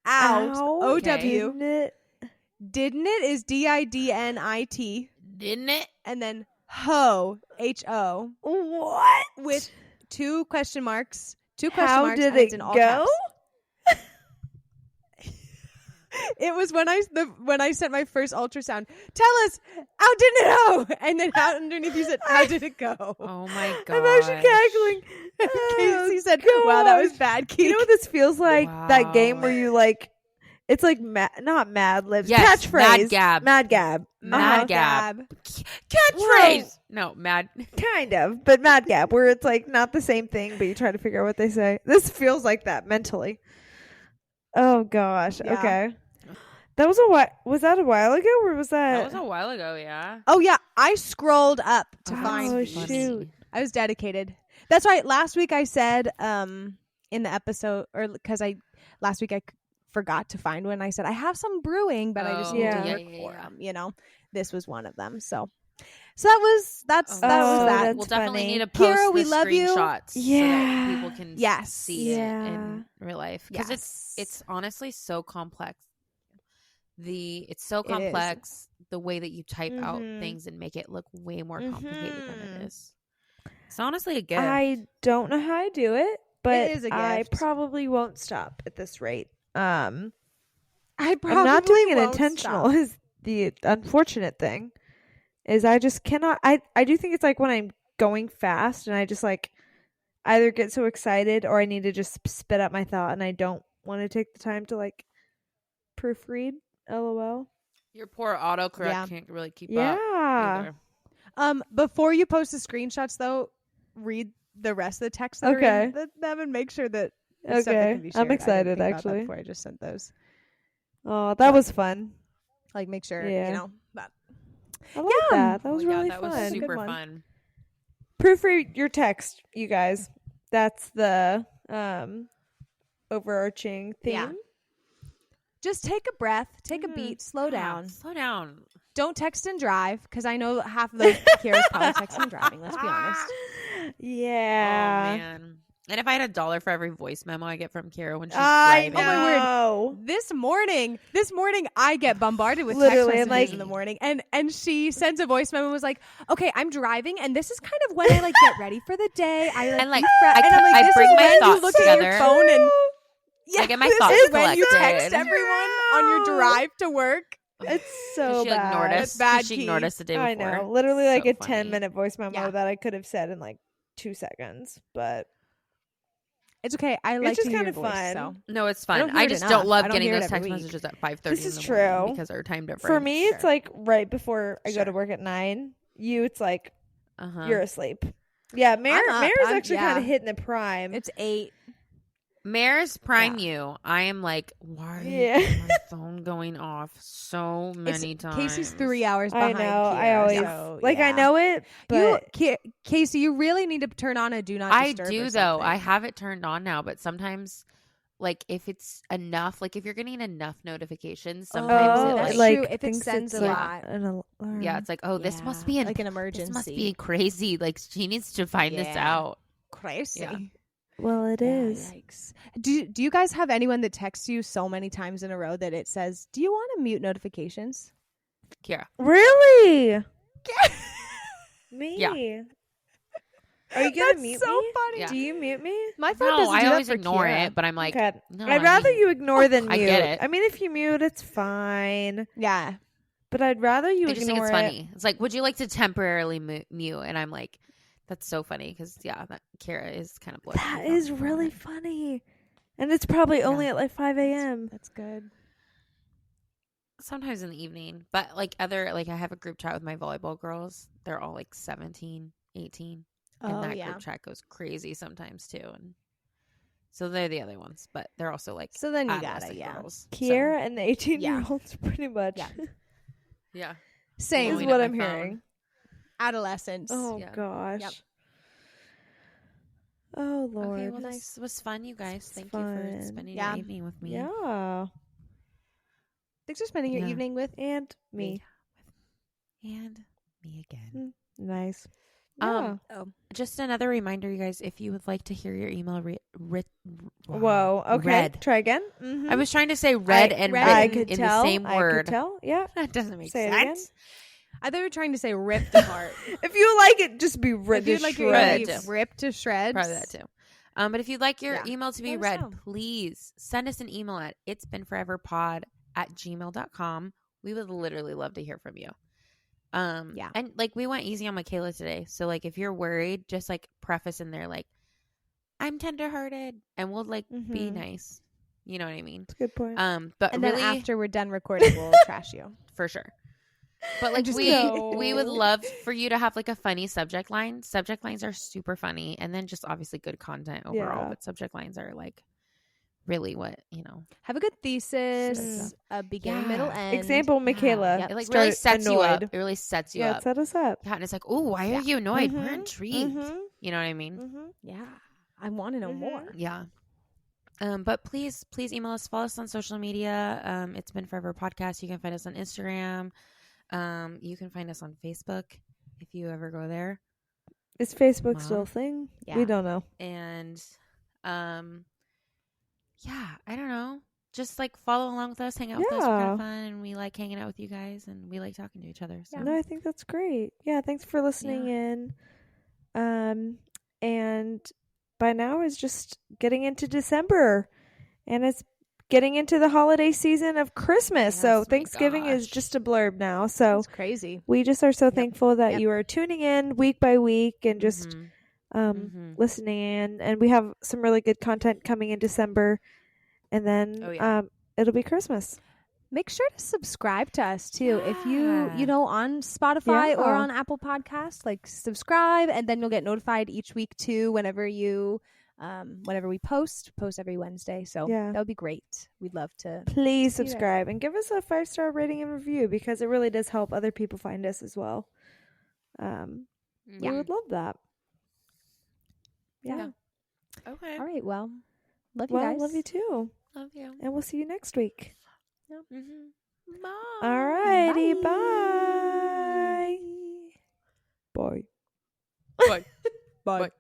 Ow. Ow, O-W. didn't it? Didn't it is DIDNIT. Didn't it? And then ho, H-O. What? With 2 question marks. 2 question How marks. did and it's it in all go? caps. It was when I sent my first ultrasound. Tell us, how did it go? And then out underneath you said, how did it go? Oh my god! I'm actually cackling. Casey said, wow, that was gosh. bad, Keith. You know what this feels like? That game Wow. where you like, it's like not Mad Libs, Yes, catchphrase. Mad Gab. Mad Gab. Mad Uh-huh. Gab. Catchphrase. No, mad. Kind of, but Mad Gab, where it's like not the same thing, but you try to figure out what they say. This feels like that mentally. Oh gosh. Yeah. Okay. That was was that a while ago, or was That that? was a while ago. Yeah. Oh, yeah. I scrolled up to Oh, find. Oh, funny. shoot. I was dedicated. That's right. Last week I said in the episode, or because last week I forgot to find one. I said, I have some brewing, but I just Oh, need yeah. to work Yeah, for yeah. them. You know, this was one of them. So that was that was Oh, that. that's We'll definitely funny. need to post Kira, the we love you. screenshots so Yeah. that people can Yes. see Yeah. it in real life because Yes. it's honestly so complex. It's so It is. complex the way that you type out Mhm. things and make it look way more complicated than Mhm. it is. It's honestly a gift. I don't know how I do it, but is a I gift. probably won't stop at this rate. I I'm not probably doing it won't intentional. stop. Is the unfortunate thing is I just cannot. I do think it's like when I'm going fast and I just like either get so excited or I need to just spit out my thought and I don't want to take the time to like proofread. LOL. Your poor autocorrect Yeah. can't really keep up. Yeah. Either. Before you post the screenshots, though, read the rest of the text that are Okay. in them and make sure that it's stuff that Okay. can be I'm shared. I didn't excited, think about that actually. before I just sent those. Oh, that was fun. Like, make sure Yeah. you know that. I like Yeah. that. That was Oh, yeah, really that fun. was Good super one. fun. Proofread your text, you guys. That's the overarching theme. Yeah. Just take a breath, take a Mhm. beat, slow Yeah, down. Slow down. Don't text and drive because I know half of those Kira's probably texting and driving. Let's be honest. Yeah. Oh man. And if I had $1 for every voice memo I get from Kira when she's I driving. my word. know. This morning, I get bombarded with Literally, text messages like- in the morning, and she sends a voice memo and was like, "Okay, I'm driving, and this is kind of when I like get ready for the day. I like, And, like, refresh- I and I'm co- like, I this bring is my when you thoughts look at your together. phone and I get my this thoughts is when you collected. text everyone on your drive to work. It's so she bad. ignored us. That's bad, She ignored Keith. us the day before. I know. Literally like So a funny. 10-minute voice memo Yeah. that I could have said in like 2 seconds. But It's okay. I like just to hear kinda your voice, fun. so. No, it's I fun. don't hear I it just enough. don't love I don't getting hear it those every text week. messages at 5:30 This in is the morning true. because our time difference. for me, it's Sure. like right before I go to Sure. work at 9. You, it's like Uh-huh. you're asleep. Yeah, Mare's I'm up. actually kind yeah. of hitting the prime. It's 8. Mare's prime Yeah. you. I am like, why Yeah. is my phone going off so many times? Casey's 3 hours I behind. know. I Kiera, always so, like. I yeah. know it, but Casey, you really need to turn on a do not I disturb. do or though. something. I have it turned on now, but sometimes, like if it's enough, like if you're getting enough notifications, sometimes oh, it that's like true. If it thinks sends it's a like lot. an alarm. yeah, it's like oh this must be like an this emergency. must be crazy. Like she needs to find this Yeah. out. Crazy. Yeah. Well, it is. Yikes. Do you guys have anyone that texts you so many times in a row that it says, "Do you want to mute notifications?" Kiara, Really? Me? Yeah. Are you gonna That's mute so me? funny. Yeah. Do you mute me? My phone no, doesn't I do always that for ignore Kiera. it, but I'm like, Okay. no, I'd rather mean, you ignore than mute. I get it. I mean, if you mute, it's fine. Yeah. But I'd rather you I just think ignore it's it. funny. It's like, would you like to temporarily mute? And I'm like, that's so funny because that Kiara is kind of blushing. That from is the really moment. funny. And it's probably only at like 5 a.m. That's good. Sometimes in the evening, but like I have a group chat with my volleyball girls. They're all like 17, 18. And Oh, that yeah. group chat goes crazy sometimes too. And so they're the other ones, but they're also like So then you got adolescent it, yeah. girls. Kiara and the 18-year-olds pretty much. Yeah. Yeah. Same. Is Blowing what up I'm my phone. hearing. Adolescence. Oh, Yeah. gosh. Yep. Oh, Lord. Okay, well, this was fun, you guys. This Thank was you for fun. spending Yeah. your evening with me. Yeah. Thanks for spending your Yeah. evening with And me. And me again. Nice. Yeah. Just another reminder, you guys, if you would like to hear your email Whoa. Okay. read. Try again. Mm-hmm. I was trying to say read and read. written I could in tell. the same I word. could tell. Yeah. That doesn't make Say it again. sense. I thought you were trying to say ripped apart. If you like it, just be If ready you'd to like your shred. email ripped to shreds. Probably that too. But if you'd like your Yeah. email to be Let us read, know. please send us an email at itsbeenforeverpod@gmail.com. We would literally love to hear from you. Yeah. And like we went easy on Michaela today. So like if you're worried, just like preface in there like, I'm tenderhearted, and we'll like be Mhm. nice. You know what I mean? That's a good point. But And really, then after we're done recording, we'll trash you. for sure. But like Just we go. would love for you to have like a funny subject line. Subject lines are super funny, and then just obviously good content overall. Yeah. But subject lines are like really what Have a good thesis, Mm. a beginning, Yeah. middle, end. Example, Michaela. Yep. It like Start really sets you annoyed. up. It really sets you Yeah, up. set us up. Yeah, and it's like, oh, why are you annoyed? We're Mhm. intrigued. Mhm. You know what I mean? Mhm. Yeah. I want to know Mhm. more. Yeah. But please email us, follow us on social media. It's Been Forever Podcast. You can find us on Instagram. You can find us on Facebook if you ever go there. Is Facebook Mom? still a thing? Yeah. We don't know. And yeah, I don't know. Just like follow along with us, hang out with us. We're kind Yeah. of fun, and we like hanging out with you guys, and we like talking to each other. So No, I think that's great. Yeah, thanks for listening in. And by now is just getting into December, and it's getting into the holiday season of Christmas. Yes, So my Thanksgiving is gosh. just a blurb now. So That's crazy. we just are so thankful that Yep. you are tuning in week by week and just Mhm. listening in. And we have some really good content coming in December, and then Oh, yeah. it'll be Christmas. Make sure to subscribe to us too. If Yeah. you know, on Spotify or Yeah. on Apple Podcasts, like subscribe, and then you'll get notified each week too whenever we post every Wednesday. So Yeah. that would be great. We'd love to. Please See you there. subscribe and give us a 5-star rating and review, because it really does help other people find us as well. We would love that. Yeah. Okay. All right. Well, love you Well, guys. love you too. Love you. And we'll see you next week. Mm-hmm. All righty. Bye. Bye. Bye. Bye. Bye. Bye.